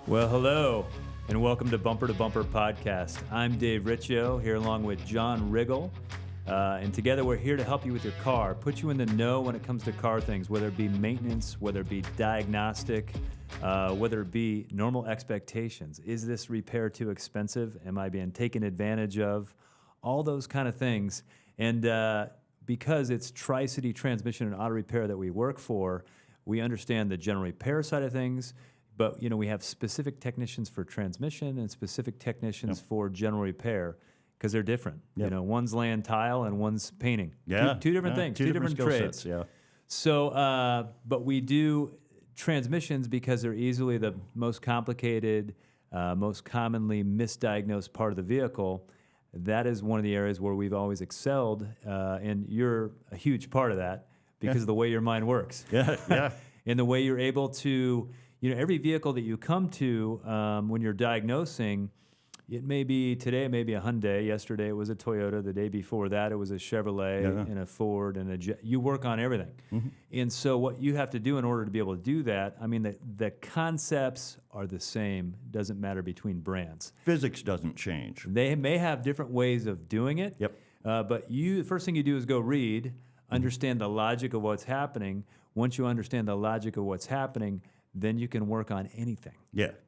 Well, hello, and welcome to Bumper Podcast. I'm Dave Riccio, here along with John Riggle, and together we're here to help you with your car, put you in the know when it comes to car things, whether it be maintenance, whether it be diagnostic, whether it be normal expectations. Is this repair too expensive? Am I being taken advantage of? All those kind of things. And because it's Tri-City Transmission and Auto Repair that we work for, we understand the general repair side of things. But, you know, we have specific technicians for transmission and specific technicians for general repair because they're different. You know, one's laying tile and one's painting. Two different things, two different trades. Sets, So, but we do transmissions because they're easily the most complicated, most commonly misdiagnosed part of the vehicle. That is one of the areas where we've always excelled, and you're a huge part of that because of the way your mind works. And the way you're able to... You know, every vehicle that you come to when you're diagnosing, it may be today, it may be a Hyundai. Yesterday, it was a Toyota. The day before that, it was a Chevrolet and a Ford and a Jet. You work on everything. And so what you have to do in order to be able to do that, I mean, the concepts are the same. Doesn't matter between brands. Physics doesn't change. They may have different ways of doing it. But the first thing you do is go read, understand the logic of what's happening. Once you understand the logic of what's happening, then you can work on anything.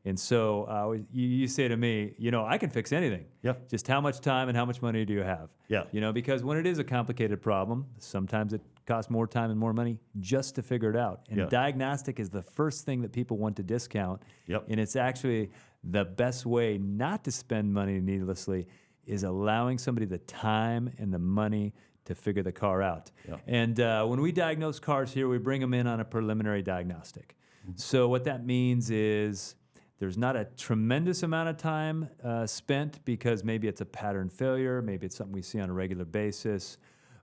And so you say to me, you know, I can fix anything. Just how much time and how much money do you have? You know, because when it is a complicated problem, sometimes it costs more time and more money just to figure it out. And diagnostic is the first thing that people want to discount. And it's actually the best way not to spend money needlessly is allowing somebody the time and the money to figure the car out. And when we diagnose cars here, we bring them in on a preliminary diagnostic. So what that means is there's not a tremendous amount of time spent because maybe it's a pattern failure, maybe it's something we see on a regular basis.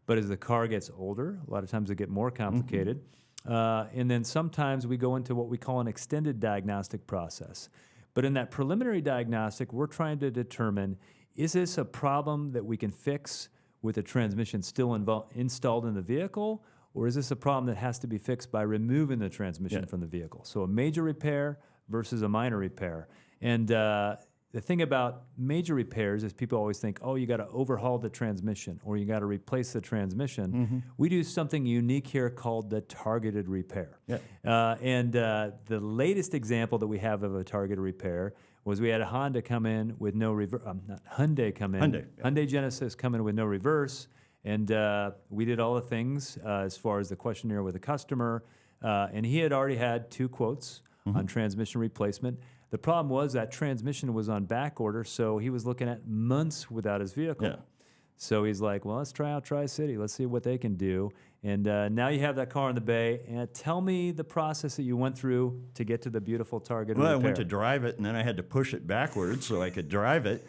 But as the car gets older, a lot of times they get more complicated. And then sometimes we go into what we call an extended diagnostic process. But in that preliminary diagnostic, we're trying to determine, is this a problem that we can fix with the transmission still installed in the vehicle? Or is this a problem that has to be fixed by removing the transmission from the vehicle? So a major repair versus a minor repair. And the thing about major repairs is people always think, oh, you got to overhaul the transmission or you got to replace the transmission. We do something unique here called the targeted repair. And the latest example that we have of a targeted repair was we had a Honda come in with no reverse, Hyundai Genesis come in with no reverse. And we did all the things as far as the questionnaire with the customer. And he had already had 2 quotes on transmission replacement. The problem was that transmission was on back order, so he was looking at months without his vehicle. So he's like, well, let's try out Tri-City. Let's see what they can do. And now you have that car in the bay. And tell me the process that you went through to get to the beautiful target repair. I went to drive it, and then I had to push it backwards so I could drive it.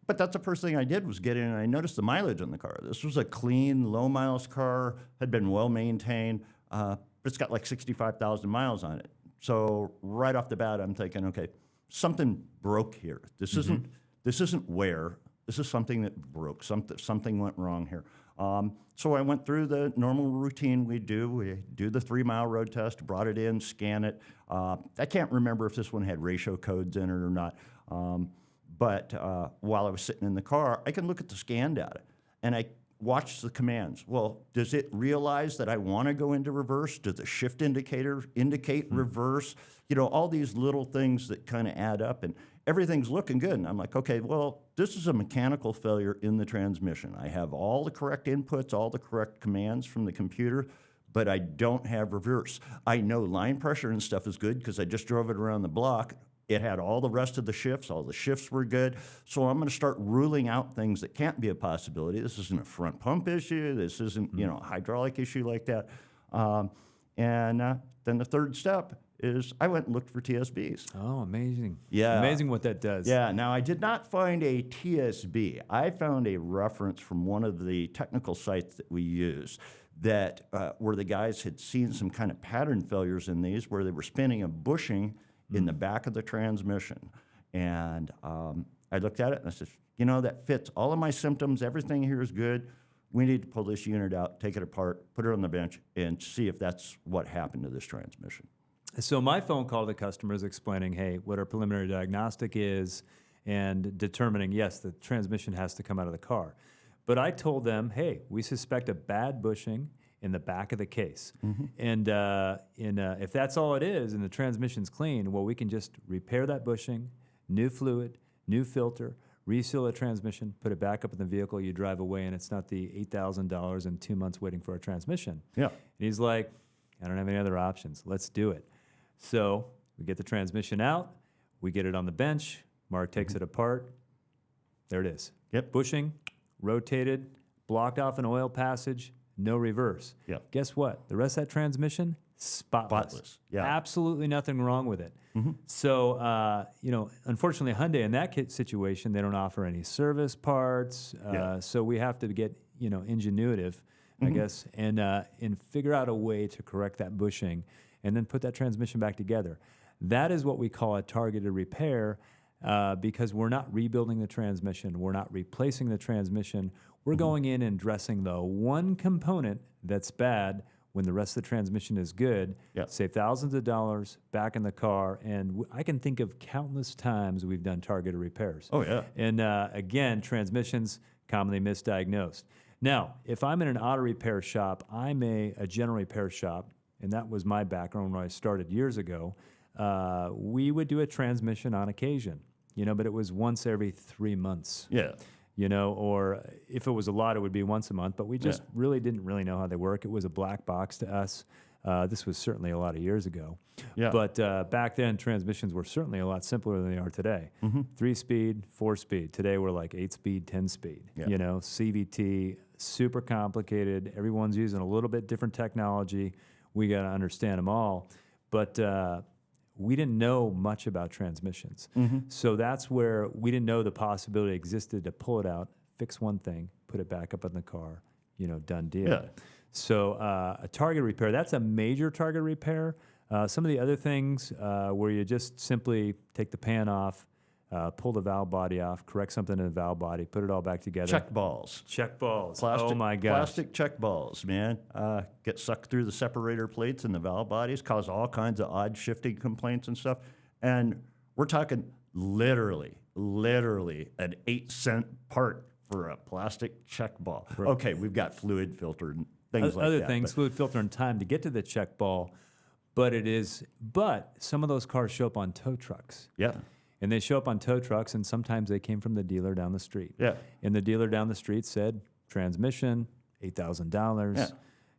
But that's the first thing I did was get in, and I noticed the mileage on the car. This was a clean, low-miles car, had been well-maintained, but it's got like 65,000 miles on it. So right off the bat, I'm thinking, okay, something broke here. This isn't wear. This is something that broke. Something went wrong here. So I went through the normal routine we do. We do the 3-mile road test, brought it in, scan it. I can't remember if this one had ratio codes in it or not. But while I was sitting in the car, I can look at the scan data, and I watch the commands. Well, does it realize that I want to go into reverse? Does the shift indicator indicate reverse? You know, all these little things that kind of add up, and everything's looking good. And I'm like, okay, well, this is a mechanical failure in the transmission. I have all the correct inputs, all the correct commands from the computer, but I don't have reverse. I know line pressure and stuff is good because I just drove it around the block. It had all the rest of the shifts. All the shifts were good. So I'm going to start ruling out things that can't be a possibility. This isn't a front pump issue. This isn't, you know, a hydraulic issue like that. And then the third step is I went and looked for TSBs. Oh, amazing. Amazing what that does. Now I did not find a TSB. I found a reference from one of the technical sites that we use that where the guys had seen some kind of pattern failures in these where they were spinning a bushing in the back of the transmission. And I looked at it and I said, you know, that fits all of my symptoms. Everything here is good. We need to pull this unit out, take it apart, put it on the bench, and see if that's what happened to this transmission. So my phone call to the customer is explaining, hey, what our preliminary diagnostic is and determining, yes, the transmission has to come out of the car. But I told them, hey, we suspect a bad bushing in the back of the case. And if that's all it is and the transmission's clean, well, we can just repair that bushing, new fluid, new filter, reseal the transmission, put it back up in the vehicle, you drive away, and it's not the $8,000 and 2 months waiting for a transmission. Yeah. And he's like, I don't have any other options. Let's do it. So we get the transmission out, we get it on the bench, Mark takes it apart. There it is. Yep. Bushing, rotated, blocked off an oil passage, no reverse. Yep. Guess what? The rest of that transmission, spotless. Spotless, yeah. Absolutely nothing wrong with it. So, unfortunately, Hyundai in that situation, they don't offer any service parts. So we have to get, ingenuitive, I guess, and figure out a way to correct that bushing and then put that transmission back together. That is what we call a targeted repair. Because we're not rebuilding the transmission, we're not replacing the transmission, we're going in and addressing the one component that's bad when the rest of the transmission is good, save thousands of dollars back in the car, and I can think of countless times we've done targeted repairs. Oh, yeah. And again, transmissions commonly misdiagnosed. Now, if I'm in an auto repair shop, I'm a general repair shop, and that was my background when I started years ago. We would do a transmission on occasion. But it was once every 3 months. Yeah. Or if it was a lot, it would be once a month. But we just really didn't really know how they work. It was a black box to us. This was certainly a lot of years ago. Yeah. But back then, transmissions were certainly a lot simpler than they are today. 3-speed, 4-speed. Today, we're like 8-speed, 10-speed. Yeah. CVT, super complicated. Everyone's using a little bit different technology. We got to understand them all. But we didn't know much about transmissions. So that's where we didn't know the possibility existed to pull it out, fix one thing, put it back up in the car, done deal. Yeah. So a target repair, that's a major target repair. Some of the other things where you just simply take the pan off, pull the valve body off, correct something in the valve body, put it all back together. Check balls. Check balls. Plastic, oh my gosh. Plastic check balls, man. Get sucked through the separator plates and the valve bodies, cause all kinds of odd shifting complaints and stuff. And we're talking literally an 8-cent part for a plastic check ball. Right. Okay, we've got fluid filter and things like Other that. things, fluid filter and time to get to the check ball. But some of those cars show up on tow trucks. Yeah. And they show up on tow trucks, and sometimes they came from the dealer down the street. Yeah. And the dealer down the street said, transmission, $8,000.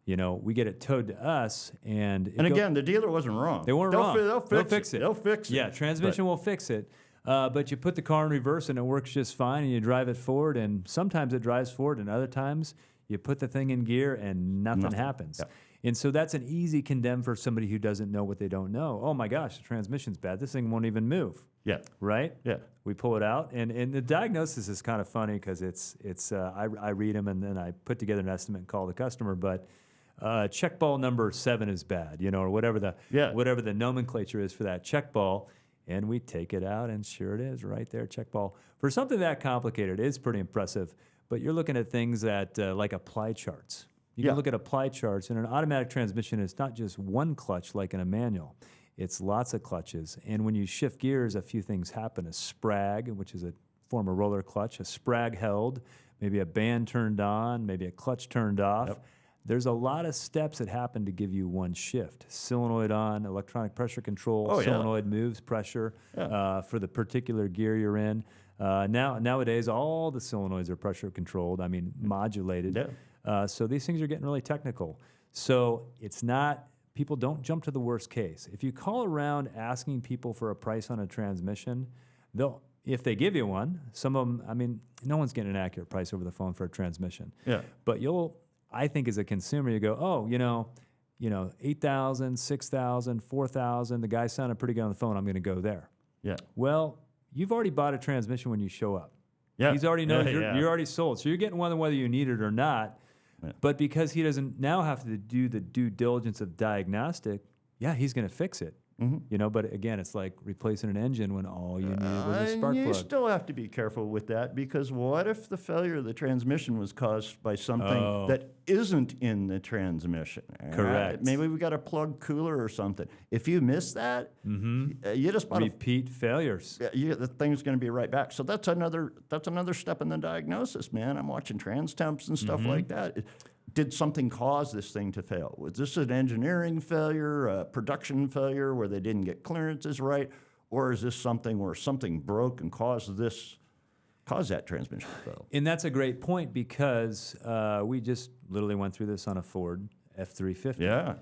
Yeah. We get it towed to us, and again, the dealer wasn't wrong. They weren't wrong. They'll fix it. They'll fix it. Yeah, transmission will fix it. But you put the car in reverse, and it works just fine, and you drive it forward, and sometimes it drives forward, and other times you put the thing in gear, and nothing happens. Yeah. And so that's an easy condemn for somebody who doesn't know what they don't know. Oh my gosh, the transmission's bad. This thing won't even move. Yeah. Right? Yeah. We pull it out, and the diagnosis is kind of funny because I read them and then I put together an estimate and call the customer. But check ball number 7 is bad, or whatever the nomenclature is for that check ball, and we take it out, and sure it is, right there, check ball. For something that complicated, it's pretty impressive. But you're looking at things that like apply charts. You can look at apply charts, and an automatic transmission is not just one clutch like in a manual. It's lots of clutches. And when you shift gears, a few things happen. A sprag, which is a form of roller clutch, a sprag held, maybe a band turned on, maybe a clutch turned off. Yep. There's a lot of steps that happen to give you one shift. Solenoid on, electronic pressure control, solenoid moves pressure for the particular gear you're in. Nowadays, all the solenoids are pressure controlled, modulated. Yeah. So these things are getting really technical. So people don't jump to the worst case. If you call around asking people for a price on a transmission, if they give you one, some of them, no one's getting an accurate price over the phone for a transmission. Yeah. But I think as a consumer, you go, $8,000, $6,000, $4,000. The guy sounded pretty good on the phone. I'm going to go there. Yeah. Well, you've already bought a transmission when you show up. Yeah. He's already knows you're already sold. So you're getting one whether you need it or not. Yeah. But because he doesn't now have to do the due diligence of diagnostic, he's going to fix it. You know, but again, it's like replacing an engine when all you needed was a spark You plug. still have to be careful with that, because what if the failure of the transmission was caused by something that isn't in the transmission? Correct. Maybe we got a plug cooler or something. If you miss that, you just bought Repeat failures. the thing's going to be right back. So that's another step in the diagnosis, man. I'm watching trans temps and stuff like that. Did something cause this thing to fail? Was this an engineering failure, a production failure where they didn't get clearances right, or is this something where something broke and caused that transmission to fail? And that's a great point, because we just literally went through this on a Ford F-350. Yeah.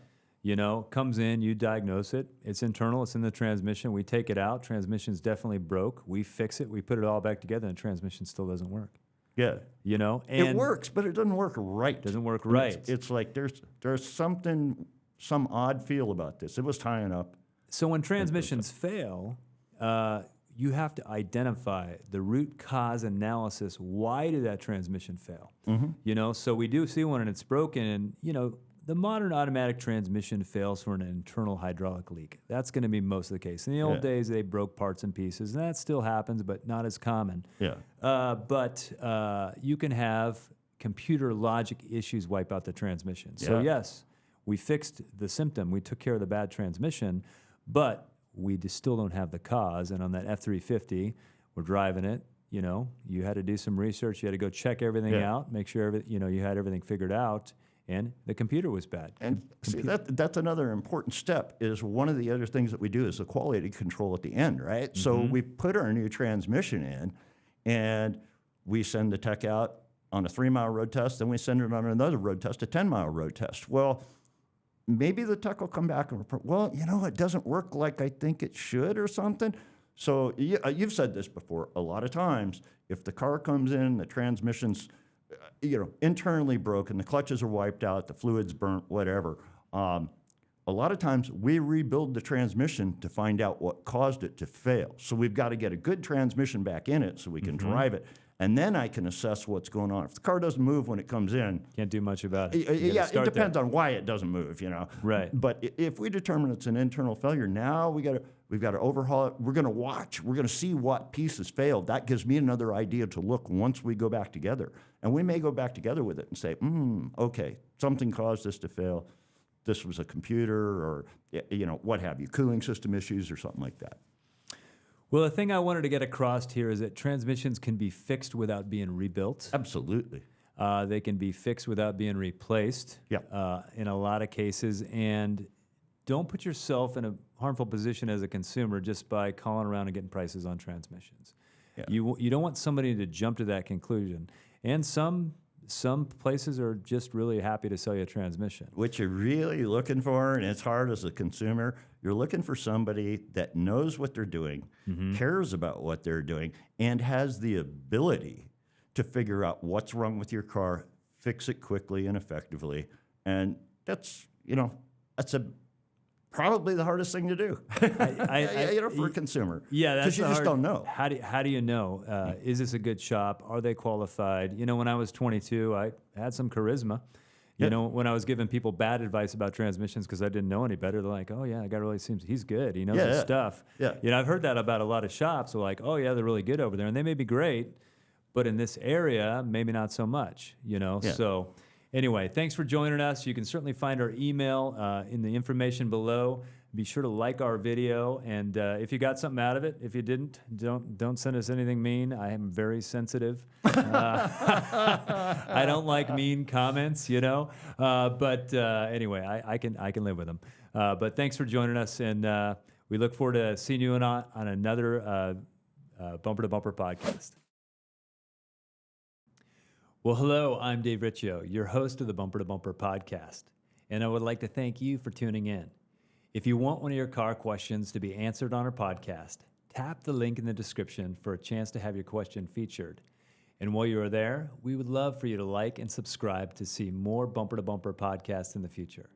You know, comes in, you diagnose it. It's internal. It's in the transmission. We take it out. Transmission's definitely broke. We fix it. We put it all back together, and the transmission still doesn't work. Yeah. You know, It and works, but it doesn't work right. doesn't work And right. It's like there's some odd feel about this. It was tying up. So when transmissions fail, you have to identify the root cause analysis. Why did that transmission fail? You know, so we do see one and it's broken, and you know, the modern automatic transmission fails for an internal hydraulic leak. That's going to be most of the case. In the old days, they broke parts and pieces, and that still happens, but not as common. Yeah. But you can have computer logic issues wipe out the transmission. So yes, we fixed the symptom. We took care of the bad transmission, but we still don't have the cause. And on that F-350, we're driving it. You know, you had to do some research. You had to go check everything out, make sure you had everything figured out. And the computer was bad. And see, that's another important step. Is one of the other things that we do is the quality control at the end, right? So we put our new transmission in, and we send the tech out on a 3-mile road test, then we send it on another road test, a 10-mile road test. Well, maybe the tech will come back and report, well, you know, it doesn't work like I think it should or something. So you've said this before. A lot of times, if the car comes in, the transmission's internally broken, the clutches are wiped out, the fluid's burnt, whatever. A lot of times we rebuild the transmission to find out what caused it to fail. So we've got to get a good transmission back in it so we can drive it. And then I can assess what's going on. If the car doesn't move when it comes in, Can't do much about it. it depends on why it doesn't move, you know. Right. But if we determine it's an internal failure, now we've got to overhaul it. We're going to watch. We're going to see what pieces failed. That gives me another idea to look once we go back together. And we may go back together with it and say, okay, something caused this to fail. This was a computer or, what have you, cooling system issues or something like that. Well, the thing I wanted to get across here is that transmissions can be fixed without being rebuilt. Absolutely. They can be fixed without being replaced in a lot of cases. And don't put yourself in a harmful position as a consumer just by calling around and getting prices on transmissions. Yeah. You don't want somebody to jump to that conclusion. And some places are just really happy to sell you a transmission. What you're really looking for, and it's hard as a consumer, you're looking for somebody that knows what they're doing, cares about what they're doing, and has the ability to figure out what's wrong with your car, fix it quickly and effectively. And that's probably the hardest thing to do, for a consumer. Yeah, that's because you just don't know. How do you know? Is this a good shop? Are they qualified? You know, when I was 22, I had some charisma. You know, when I was giving people bad advice about transmissions because I didn't know any better, they're like, "Oh yeah, that guy really seems he's good. He knows his stuff." Yeah. You know, I've heard that about a lot of shops. They're like, "Oh yeah, they're really good over there," and they may be great, but in this area, maybe not so much. You know, so. Anyway, thanks for joining us. You can certainly find our email in the information below. Be sure to like our video, and if you got something out of it, if you didn't, don't send us anything mean. I am very sensitive. I don't like mean comments, you know. But anyway, I can live with them. But thanks for joining us, and we look forward to seeing you on another Bumper to Bumper podcast. Well, hello, I'm Dave Riccio, your host of the Bumper to Bumper podcast, and I would like to thank you for tuning in. If you want one of your car questions to be answered on our podcast, tap the link in the description for a chance to have your question featured. And while you are there, we would love for you to like and subscribe to see more Bumper to Bumper podcasts in the future.